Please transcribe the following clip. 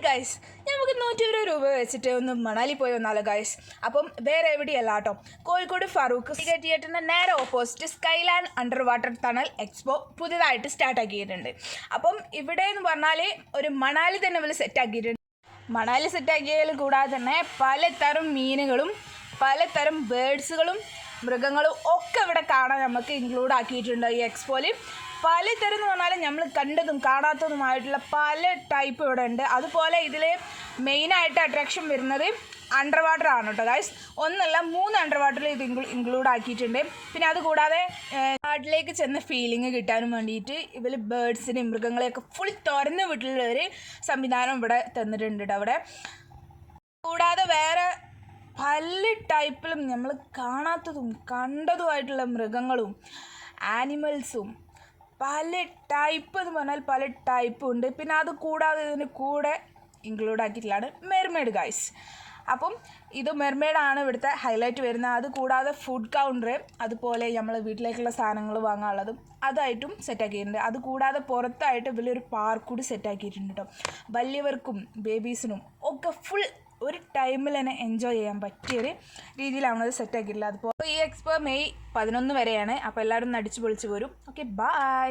Guys, നമുക്ക് 120 രൂപ വെച്ചിട്ട് ഒന്ന് മണാലി പോയി വന്നാലോ ഗൈസ്. അപ്പം വേറെ എവിടെയല്ല കേട്ടോ, കോഴിക്കോട് ഫറൂഖ് തിയേറ്ററിൻ്റെ നേരെ opposite Skyland under water tunnel expo പുതിയതായിട്ട് സ്റ്റാർട്ട് ആക്കിയിട്ടുണ്ട്. അപ്പം ഇവിടെ എന്ന് പറഞ്ഞാൽ ഒരു മണാലി തന്നെ ഇവർ സെറ്റാക്കിയിട്ടുണ്ട്. മണാലി സെറ്റാക്കിയതിൽ കൂടാതെ തന്നെ പലതരം മീനുകളും പലതരം ബേഡ്സുകളും മൃഗങ്ങളും ഒക്കെ ഇവിടെ കാണാൻ നമുക്ക് ഇൻക്ലൂഡ് ആക്കിയിട്ടുണ്ട് ഈ എക്സ്പോയിൽ. പലതരം എന്ന് പറഞ്ഞാൽ നമ്മൾ കണ്ടതും കാണാത്തതുമായിട്ടുള്ള പല ടൈപ്പ് ഇവിടെ ഉണ്ട്. അതുപോലെ ഇതിൽ മെയിനായിട്ട് അട്രാക്ഷൻ വരുന്നത് അണ്ടർ വാട്ടർ ആണ് കേട്ടോ ഗൈസ്. ഒന്നല്ല 3 അണ്ടർ വാട്ടറിൽ ഇത് ഇൻക്ലൂഡ് ആക്കിയിട്ടുണ്ട്. പിന്നെ അതുകൂടാതെ കാട്ടിലേക്ക് ചെന്ന ഫീലിംഗ് കിട്ടാനും വേണ്ടിയിട്ട് ഇവർ ബേഡ്സിനെയും മൃഗങ്ങളെയൊക്കെ ഫുൾ തുറന്ന് വിട്ടുള്ള ഒരു സംവിധാനം ഇവിടെ തന്നിട്ടുണ്ട് കേട്ടോ. അവിടെ കൂടാതെ വേറെ പല ടൈപ്പിലും നമ്മൾ കാണാത്തതും കണ്ടതുമായിട്ടുള്ള മൃഗങ്ങളും ആനിമൽസും പല ടൈപ്പ് എന്ന് പറഞ്ഞാൽ പല ടൈപ്പും ഉണ്ട്. പിന്നെ അത് കൂടാതെ ഇതിന് കൂടെ ഇൻക്ലൂഡ് ആക്കിയിട്ടുള്ളതാണ് മെർമെയ്ഡ് ഗൈസ്. അപ്പം ഇത് മെർമെയ്ഡാണ് ഇവിടുത്തെ ഹൈലൈറ്റ് വരുന്നത്. അത് കൂടാതെ ഫുഡ് കൗണ്ടർ, അതുപോലെ നമ്മൾ വീട്ടിലേക്കുള്ള സാധനങ്ങൾ വാങ്ങാനുള്ളതും അതായിട്ടും സെറ്റാക്കിയിട്ടുണ്ട്. അത് കൂടാതെ പുറത്തായിട്ട് വലിയൊരു പാർക്ക് കൂടി സെറ്റാക്കിയിട്ടുണ്ട് കേട്ടോ. വലിയവർക്കും ബേബീസിനും ഒക്കെ ഫുൾ ഒരു ടൈമിൽ തന്നെ എൻജോയ് ചെയ്യാൻ പറ്റിയൊരു രീതിയിലാണ് അത് സെറ്റാക്കിയിട്ടുള്ളത്. അതുപോലെ ഈ എക്സ്പോ മെയ് 11 വരെയാണ്. അപ്പോൾ എല്ലാവരും അടിച്ചു പൊളിച്ച് പോരും. Okay, by.